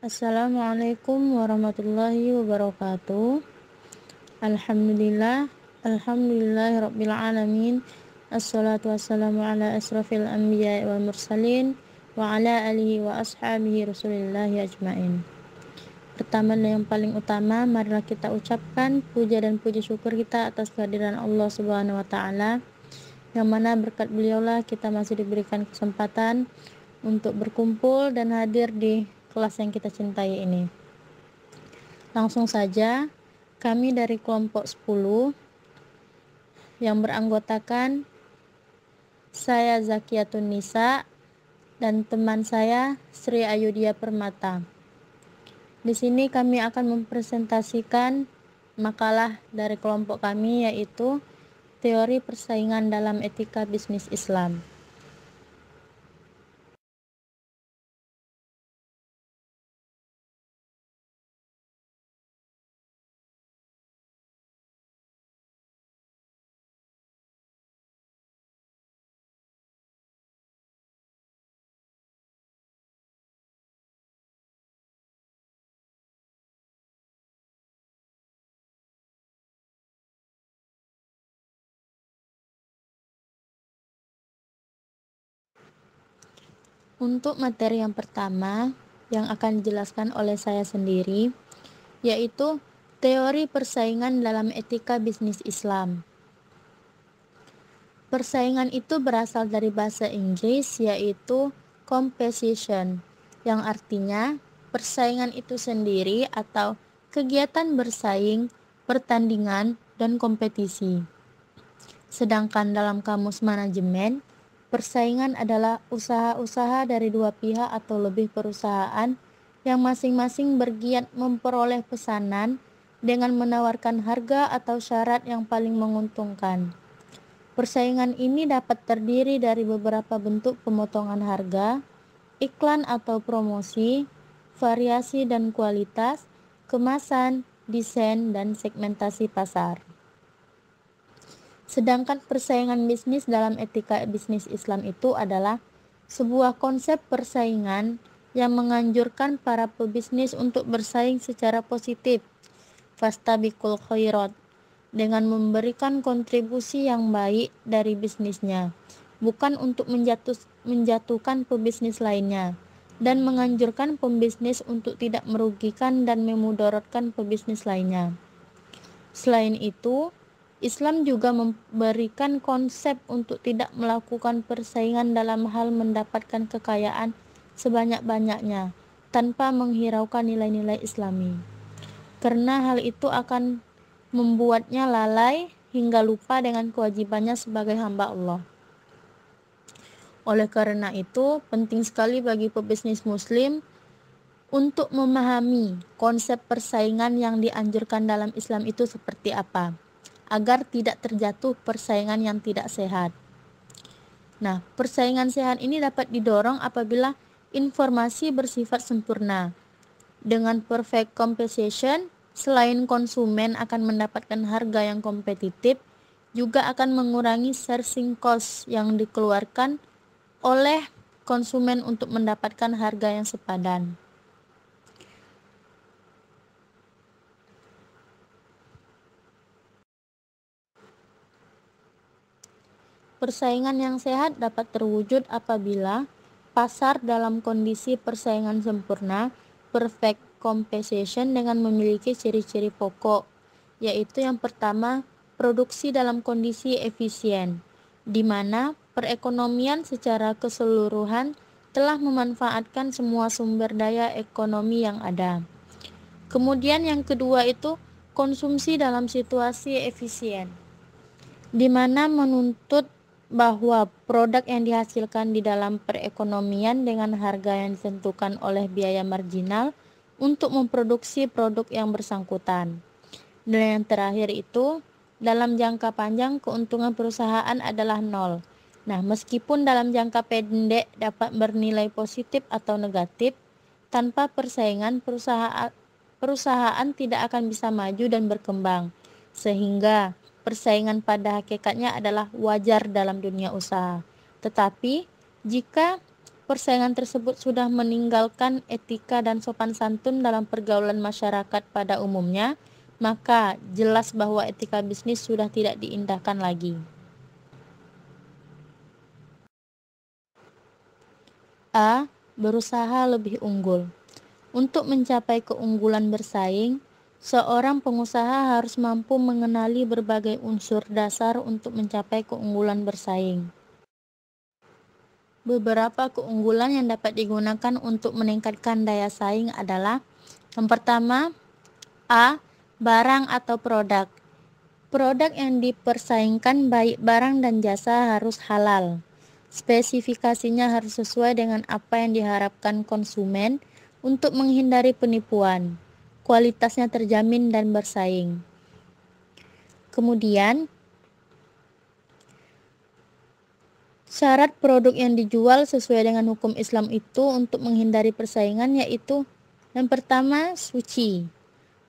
Assalamualaikum warahmatullahi wabarakatuh. Alhamdulillah, Alhamdulillahirabbil alamin. Assalatu wassalamu ala asrafil anbiya'i wal mursalin wa ala alihi wa ashabihi rasulillahi ajmain. Pertama dan yang paling utama, marilah kita ucapkan puja dan puji syukur kita atas kehadiran Allah Subhanahu wa taala, yang mana berkat beliaulah kita masih diberikan kesempatan untuk berkumpul dan hadir di kelas yang kita cintai ini. Langsung saja, kami dari kelompok 10 yang beranggotakan saya Zakiyatun Nisa dan teman saya Sri Ayudhya Permata. Di sini kami akan mempresentasikan makalah dari kelompok kami, yaitu Teori Persaingan dalam Etika Bisnis Islam. Untuk materi yang pertama yang akan dijelaskan oleh saya sendiri, yaitu teori persaingan dalam etika bisnis Islam. Persaingan itu berasal dari bahasa Inggris, yaitu competition, yang artinya persaingan itu sendiri atau kegiatan bersaing, pertandingan, dan kompetisi. Sedangkan dalam kamus manajemen, persaingan adalah usaha-usaha dari dua pihak atau lebih perusahaan yang masing-masing bergiat memperoleh pesanan dengan menawarkan harga atau syarat yang paling menguntungkan. Persaingan ini dapat terdiri dari beberapa bentuk pemotongan harga, iklan atau promosi, variasi dan kualitas, kemasan, desain, dan segmentasi pasar. Sedangkan persaingan bisnis dalam etika bisnis Islam itu adalah sebuah konsep persaingan yang menganjurkan para pebisnis untuk bersaing secara positif, fastabiqul khairat, dengan memberikan kontribusi yang baik dari bisnisnya, bukan untuk menjatuhkan pebisnis lainnya, dan menganjurkan pembisnis untuk tidak merugikan dan memudaratkan pebisnis lainnya. Selain itu, Islam juga memberikan konsep untuk tidak melakukan persaingan dalam hal mendapatkan kekayaan sebanyak-banyaknya tanpa menghiraukan nilai-nilai Islami, karena hal itu akan membuatnya lalai hingga lupa dengan kewajibannya sebagai hamba Allah. Oleh karena itu, penting sekali bagi pebisnis muslim untuk memahami konsep persaingan yang dianjurkan dalam Islam itu seperti apa, agar tidak terjatuh persaingan yang tidak sehat. Nah, persaingan sehat ini dapat didorong apabila informasi bersifat sempurna. Dengan perfect competition, selain konsumen akan mendapatkan harga yang kompetitif, juga akan mengurangi sourcing cost yang dikeluarkan oleh konsumen untuk mendapatkan harga yang sepadan. Persaingan yang sehat dapat terwujud apabila pasar dalam kondisi persaingan sempurna, perfect competition, dengan memiliki ciri-ciri pokok, yaitu yang pertama, produksi dalam kondisi efisien, di mana perekonomian secara keseluruhan telah memanfaatkan semua sumber daya ekonomi yang ada. Kemudian yang kedua itu konsumsi dalam situasi efisien, di mana menuntut bahwa produk yang dihasilkan di dalam perekonomian dengan harga yang ditentukan oleh biaya marginal untuk memproduksi produk yang bersangkutan. Dan yang terakhir itu, dalam jangka panjang keuntungan perusahaan adalah nol. Nah, meskipun dalam jangka pendek dapat bernilai positif atau negatif, tanpa persaingan perusahaan tidak akan bisa maju dan berkembang, sehingga persaingan pada hakikatnya adalah wajar dalam dunia usaha. Tetapi jika persaingan tersebut sudah meninggalkan etika dan sopan santun dalam pergaulan masyarakat pada umumnya, maka jelas bahwa etika bisnis sudah tidak diindahkan lagi. A. Berusaha lebih unggul. Untuk mencapai keunggulan bersaing, seorang pengusaha harus mampu mengenali berbagai unsur dasar untuk mencapai keunggulan bersaing. Beberapa keunggulan yang dapat digunakan untuk meningkatkan daya saing adalah: yang pertama, A. Barang atau produk. Produk yang dipersaingkan baik barang dan jasa harus halal. Spesifikasinya harus sesuai dengan apa yang diharapkan konsumen untuk menghindari penipuan. Kualitasnya terjamin dan bersaing. Kemudian, syarat produk yang dijual sesuai dengan hukum Islam itu untuk menghindari persaingan yaitu: yang pertama, suci.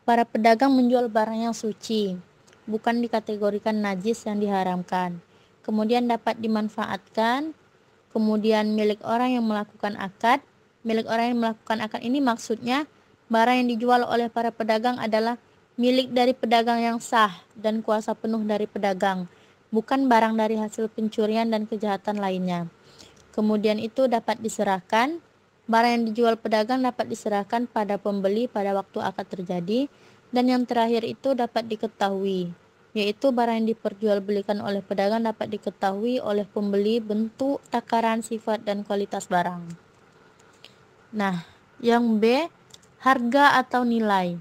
Para pedagang menjual barang yang suci, bukan dikategorikan najis yang diharamkan. Kemudian dapat dimanfaatkan. Kemudian milik orang yang melakukan akad. Milik orang yang melakukan akad ini maksudnya barang yang dijual oleh para pedagang adalah milik dari pedagang yang sah dan kuasa penuh dari pedagang, bukan barang dari hasil pencurian dan kejahatan lainnya. Kemudian itu dapat diserahkan. Barang yang dijual pedagang dapat diserahkan pada pembeli pada waktu akad terjadi. Dan yang terakhir itu dapat diketahui, yaitu barang yang diperjualbelikan oleh pedagang dapat diketahui oleh pembeli bentuk, takaran, sifat, dan kualitas barang. Nah, yang B, harga atau nilai.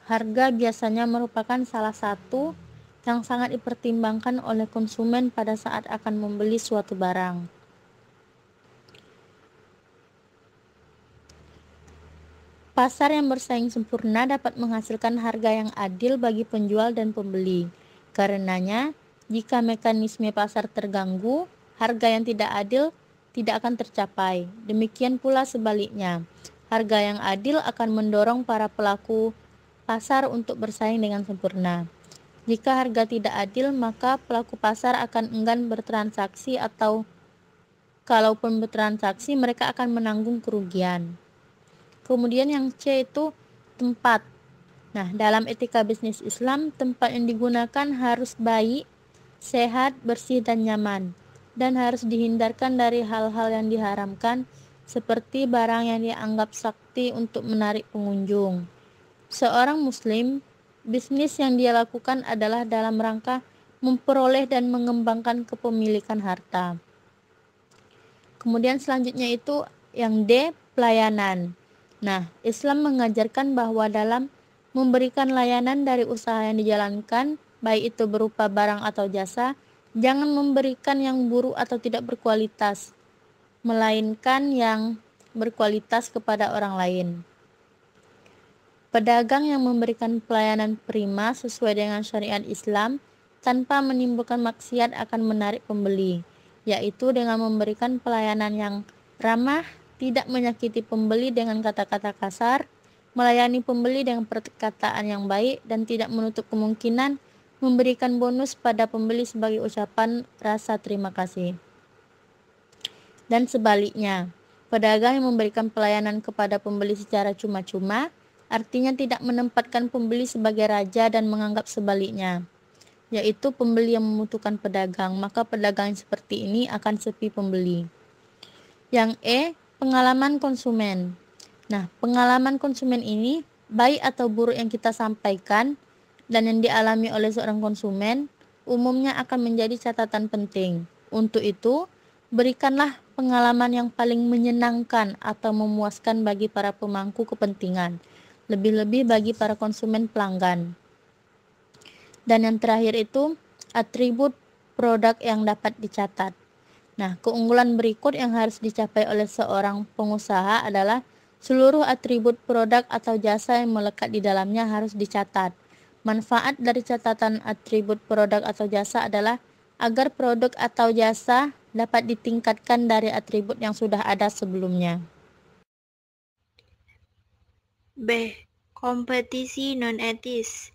Harga biasanya merupakan salah satu yang sangat dipertimbangkan oleh konsumen pada saat akan membeli suatu barang. Pasar yang bersaing sempurna dapat menghasilkan harga yang adil bagi penjual dan pembeli. Karenanya, jika mekanisme pasar terganggu, harga yang tidak adil tidak akan tercapai. Demikian pula sebaliknya, harga yang adil akan mendorong para pelaku pasar untuk bersaing dengan sempurna. Jika harga tidak adil, maka pelaku pasar akan enggan bertransaksi atau kalaupun bertransaksi, mereka akan menanggung kerugian. Kemudian yang C itu tempat. Nah, dalam etika bisnis Islam, tempat yang digunakan harus baik, sehat, bersih, dan nyaman. Dan harus dihindarkan dari hal-hal yang diharamkan, seperti barang yang dianggap sakti untuk menarik pengunjung. Seorang muslim, bisnis yang dia lakukan adalah dalam rangka memperoleh dan mengembangkan kepemilikan harta. Kemudian selanjutnya itu yang D, pelayanan. Nah, Islam mengajarkan bahwa dalam memberikan layanan dari usaha yang dijalankan, baik itu berupa barang atau jasa, jangan memberikan yang buruk atau tidak berkualitas, melainkan yang berkualitas kepada orang lain. Pedagang yang memberikan pelayanan prima sesuai dengan syariat Islam tanpa menimbulkan maksiat akan menarik pembeli, yaitu dengan memberikan pelayanan yang ramah, tidak menyakiti pembeli dengan kata-kata kasar, melayani pembeli dengan perkataan yang baik, dan tidak menutup kemungkinan memberikan bonus pada pembeli sebagai ucapan rasa terima kasih. Dan sebaliknya, pedagang yang memberikan pelayanan kepada pembeli secara cuma-cuma, artinya tidak menempatkan pembeli sebagai raja dan menganggap sebaliknya, yaitu pembeli yang membutuhkan pedagang, maka pedagang seperti ini akan sepi pembeli. Yang E, pengalaman konsumen. Nah, pengalaman konsumen ini, baik atau buruk yang kita sampaikan dan yang dialami oleh seorang konsumen, umumnya akan menjadi catatan penting. Untuk itu, berikanlah pengalaman yang paling menyenangkan atau memuaskan bagi para pemangku kepentingan, lebih-lebih bagi para konsumen pelanggan. Dan yang terakhir itu, atribut produk yang dapat dicatat. Nah, keunggulan berikut yang harus dicapai oleh seorang pengusaha adalah seluruh atribut produk atau jasa yang melekat di dalamnya harus dicatat. Manfaat dari catatan atribut produk atau jasa adalah agar produk atau jasa dapat ditingkatkan dari atribut yang sudah ada sebelumnya. B. Kompetisi non-etis.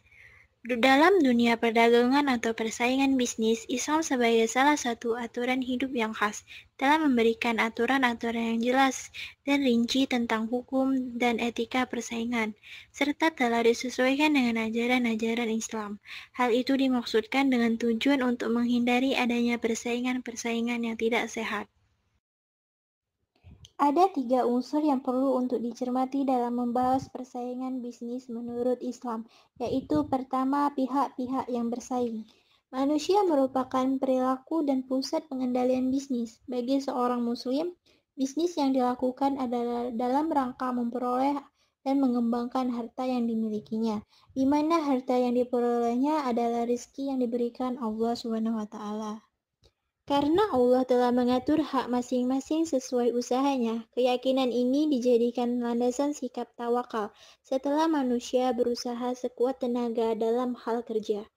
Dalam dunia perdagangan atau persaingan bisnis, Islam sebagai salah satu aturan hidup yang khas telah memberikan aturan-aturan yang jelas dan rinci tentang hukum dan etika persaingan, serta telah disesuaikan dengan ajaran-ajaran Islam. Hal itu dimaksudkan dengan tujuan untuk menghindari adanya persaingan-persaingan yang tidak sehat. Ada 3 unsur yang perlu untuk dicermati dalam membahas persaingan bisnis menurut Islam, yaitu pertama, pihak-pihak yang bersaing. Manusia merupakan perilaku dan pusat pengendalian bisnis. Bagi seorang muslim, bisnis yang dilakukan adalah dalam rangka memperoleh dan mengembangkan harta yang dimilikinya, di mana harta yang diperolehnya adalah rezeki yang diberikan Allah SWT. Karena Allah telah mengatur hak masing-masing sesuai usahanya, keyakinan ini dijadikan landasan sikap tawakal setelah manusia berusaha sekuat tenaga dalam hal kerja.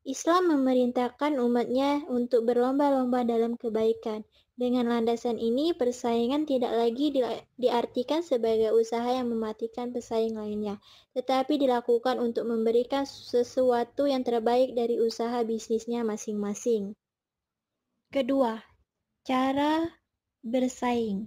Islam memerintahkan umatnya untuk berlomba-lomba dalam kebaikan. Dengan landasan ini, persaingan tidak lagi diartikan sebagai usaha yang mematikan pesaing lainnya, tetapi dilakukan untuk memberikan sesuatu yang terbaik dari usaha bisnisnya masing-masing. Kedua, cara bersaing.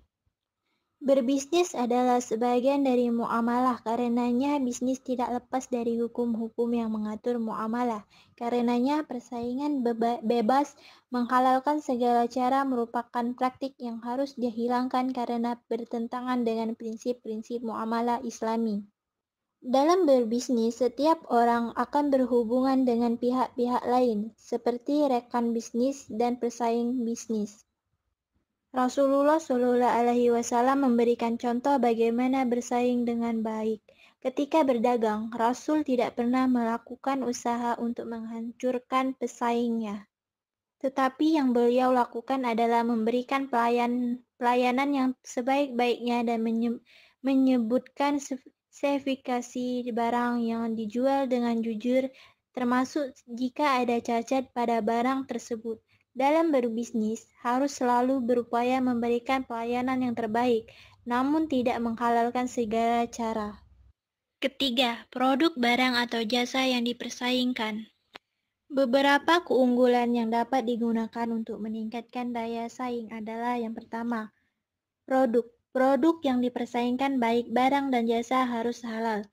Berbisnis adalah sebagian dari muamalah, karenanya bisnis tidak lepas dari hukum-hukum yang mengatur muamalah. Karenanya persaingan bebas menghalalkan segala cara merupakan praktik yang harus dihilangkan karena bertentangan dengan prinsip-prinsip muamalah Islami. Dalam berbisnis, setiap orang akan berhubungan dengan pihak-pihak lain, seperti rekan bisnis dan pesaing bisnis. Rasulullah Shallallahu Alaihi Wasallam memberikan contoh bagaimana bersaing dengan baik. Ketika berdagang, Rasul tidak pernah melakukan usaha untuk menghancurkan pesaingnya. Tetapi yang beliau lakukan adalah memberikan pelayanan yang sebaik-baiknya dan menyebutkan spesifikasi barang yang dijual dengan jujur, termasuk jika ada cacat pada barang tersebut. Dalam berbisnis, harus selalu berupaya memberikan pelayanan yang terbaik, namun tidak menghalalkan segala cara. Ketiga, produk barang atau jasa yang dipersaingkan. Beberapa keunggulan yang dapat digunakan untuk meningkatkan daya saing adalah yang pertama, produk. Produk yang dipersaingkan baik barang dan jasa harus halal.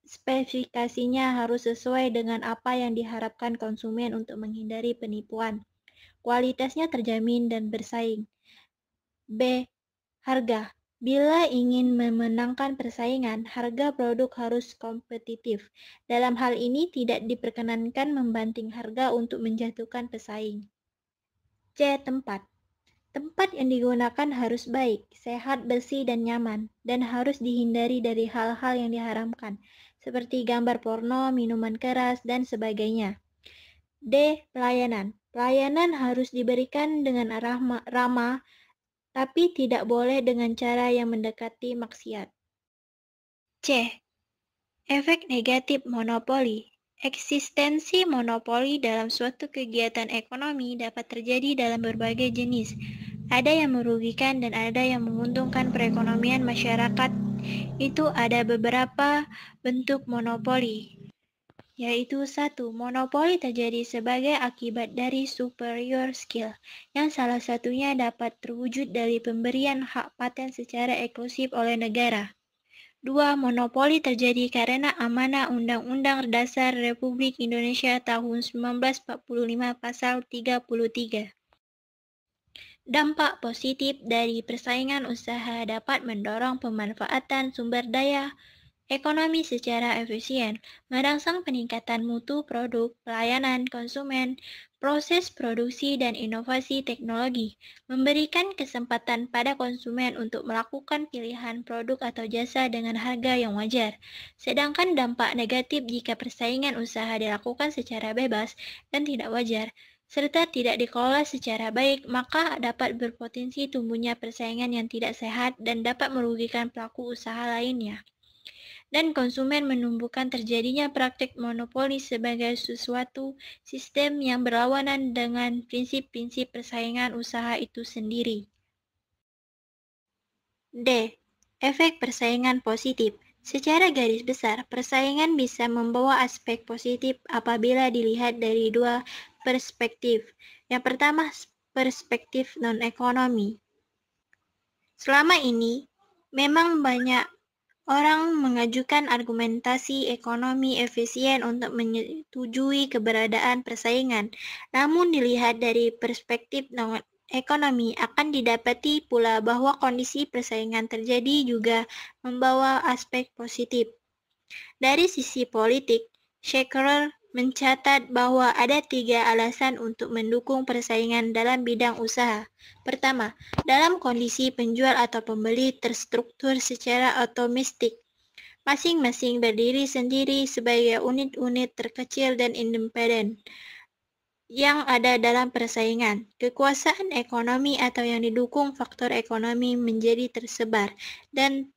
Spesifikasinya harus sesuai dengan apa yang diharapkan konsumen untuk menghindari penipuan. Kualitasnya terjamin dan bersaing. B. Harga. Bila ingin memenangkan persaingan, harga produk harus kompetitif. Dalam hal ini tidak diperkenankan membanting harga untuk menjatuhkan pesaing. C. Tempat. Tempat yang digunakan harus baik, sehat, bersih, dan nyaman, dan harus dihindari dari hal-hal yang diharamkan, seperti gambar porno, minuman keras, dan sebagainya. D. Pelayanan. Pelayanan harus diberikan dengan ramah, tapi tidak boleh dengan cara yang mendekati maksiat. C. Efek negatif monopoli. Eksistensi monopoli dalam suatu kegiatan ekonomi dapat terjadi dalam berbagai jenis. Ada yang merugikan dan ada yang menguntungkan perekonomian masyarakat. Itu ada beberapa bentuk monopoli, yaitu 1. Monopoli terjadi sebagai akibat dari superior skill, yang salah satunya dapat terwujud dari pemberian hak paten secara eksklusif oleh negara. 2. Monopoli terjadi karena amanah Undang-Undang Dasar Republik Indonesia tahun 1945 Pasal 33. Dampak positif dari persaingan usaha dapat mendorong pemanfaatan sumber daya ekonomi secara efisien, merangsang peningkatan mutu produk, pelayanan konsumen, proses produksi dan inovasi teknologi, memberikan kesempatan pada konsumen untuk melakukan pilihan produk atau jasa dengan harga yang wajar. Sedangkan dampak negatif jika persaingan usaha dilakukan secara bebas dan tidak wajar, serta tidak dikelola secara baik, maka dapat berpotensi tumbuhnya persaingan yang tidak sehat dan dapat merugikan pelaku usaha lainnya. Dan konsumen menumbuhkan terjadinya praktik monopoli sebagai sesuatu sistem yang berlawanan dengan prinsip-prinsip persaingan usaha itu sendiri. D. Efek persaingan positif. Secara garis besar, persaingan bisa membawa aspek positif apabila dilihat dari dua perspektif. Yang pertama, perspektif non-ekonomi. Selama ini, memang banyak orang mengajukan argumentasi ekonomi efisien untuk menyetujui keberadaan persaingan. Namun dilihat dari perspektif ekonomi akan didapati pula bahwa kondisi persaingan terjadi juga membawa aspek positif. Dari sisi politik, Shackler mencatat bahwa ada 3 alasan untuk mendukung persaingan dalam bidang usaha. Pertama, dalam kondisi penjual atau pembeli terstruktur secara otomatis, masing-masing berdiri sendiri sebagai unit-unit terkecil dan independen yang ada dalam persaingan. Kekuasaan ekonomi atau yang didukung faktor ekonomi menjadi tersebar dan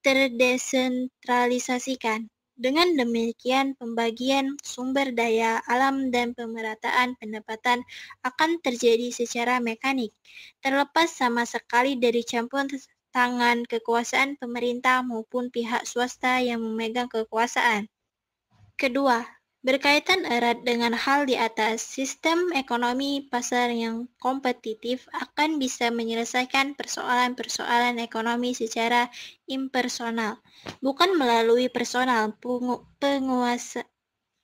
terdesentralisasikan. Dengan demikian, pembagian sumber daya alam dan pemerataan pendapatan akan terjadi secara mekanik, terlepas sama sekali dari campur tangan kekuasaan pemerintah maupun pihak swasta yang memegang kekuasaan. Kedua, berkaitan erat dengan hal di atas, sistem ekonomi pasar yang kompetitif akan bisa menyelesaikan persoalan-persoalan ekonomi secara impersonal, bukan melalui personal,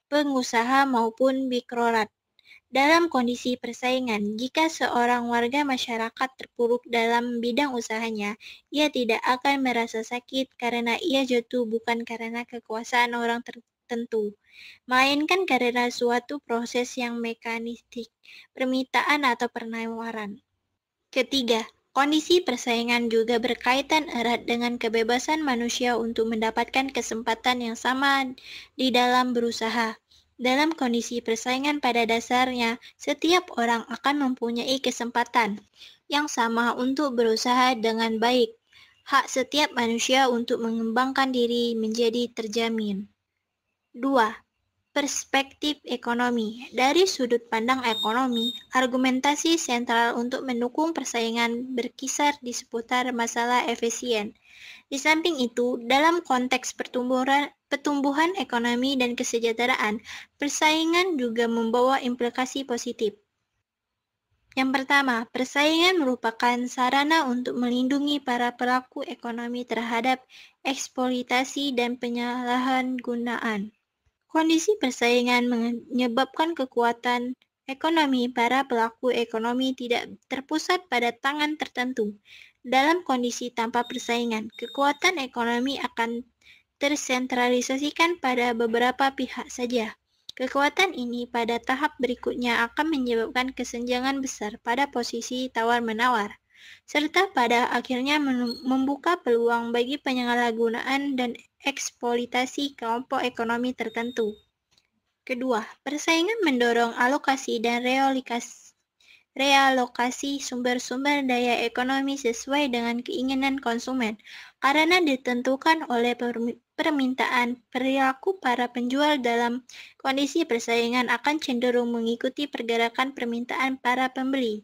pengusaha maupun birokrat. Dalam kondisi persaingan, jika seorang warga masyarakat terpuruk dalam bidang usahanya, ia tidak akan merasa sakit karena ia jatuh bukan karena kekuasaan orang tertentu, melainkan karena suatu proses yang mekanistik, permintaan atau penawaran. Ketiga, kondisi persaingan juga berkaitan erat dengan kebebasan manusia untuk mendapatkan kesempatan yang sama di dalam berusaha. Dalam kondisi persaingan pada dasarnya, setiap orang akan mempunyai kesempatan yang sama untuk berusaha dengan baik. Hak setiap manusia untuk mengembangkan diri menjadi terjamin. 2. Perspektif ekonomi. Dari sudut pandang ekonomi, argumentasi sentral untuk mendukung persaingan berkisar di seputar masalah efisien. Di samping itu, dalam konteks pertumbuhan ekonomi dan kesejahteraan, persaingan juga membawa implikasi positif. Yang pertama, persaingan merupakan sarana untuk melindungi para pelaku ekonomi terhadap eksploitasi dan penyalahgunaan. Kondisi persaingan menyebabkan kekuatan ekonomi para pelaku ekonomi tidak terpusat pada tangan tertentu. Dalam kondisi tanpa persaingan, kekuatan ekonomi akan tersentralisasikan pada beberapa pihak saja. Kekuatan ini pada tahap berikutnya akan menyebabkan kesenjangan besar pada posisi tawar-menawar, serta pada akhirnya membuka peluang bagi penyalahgunaan dan eksploitasi kelompok ekonomi tertentu. Kedua, persaingan mendorong alokasi dan realokasi sumber-sumber daya ekonomi sesuai dengan keinginan konsumen, karena ditentukan oleh permintaan. Perilaku para penjual dalam kondisi persaingan akan cenderung mengikuti pergerakan permintaan para pembeli,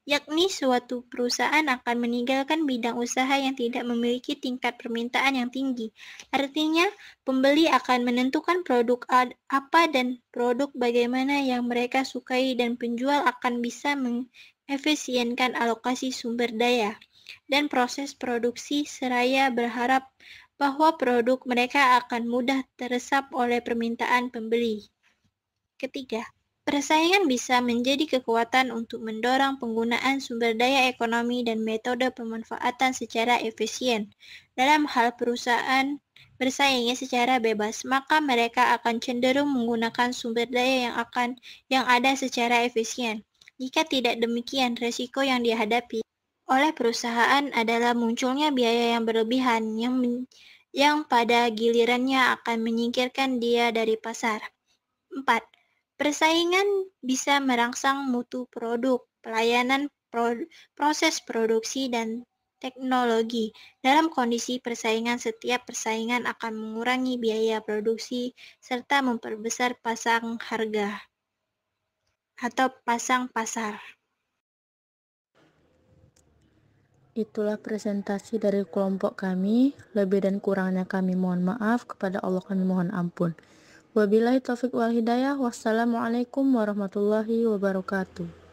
yakni suatu perusahaan akan meninggalkan bidang usaha yang tidak memiliki tingkat permintaan yang tinggi. Artinya, pembeli akan menentukan produk apa dan produk bagaimana yang mereka sukai dan penjual akan bisa mengefisienkan alokasi sumber daya dan proses produksi seraya berharap bahwa produk mereka akan mudah teresap oleh permintaan pembeli. Ketiga, persaingan bisa menjadi kekuatan untuk mendorong penggunaan sumber daya ekonomi dan metode pemanfaatan secara efisien. Dalam hal perusahaan bersaing secara bebas, maka mereka akan cenderung menggunakan sumber daya yang ada secara efisien. Jika tidak demikian, risiko yang dihadapi oleh perusahaan adalah munculnya biaya yang berlebihan yang pada gilirannya akan menyingkirkan dia dari pasar. 4. Persaingan bisa merangsang mutu produk, pelayanan, proses produksi, dan teknologi. Dalam kondisi persaingan, setiap persaingan akan mengurangi biaya produksi serta memperbesar pasang harga atau pasang pasar. Itulah presentasi dari kelompok kami. Lebih dan kurangnya kami mohon maaf. Kepada Allah kami mohon ampun. Wabillahi taufik wal hidayah. Wassalamualaikum warahmatullahi wabarakatuh.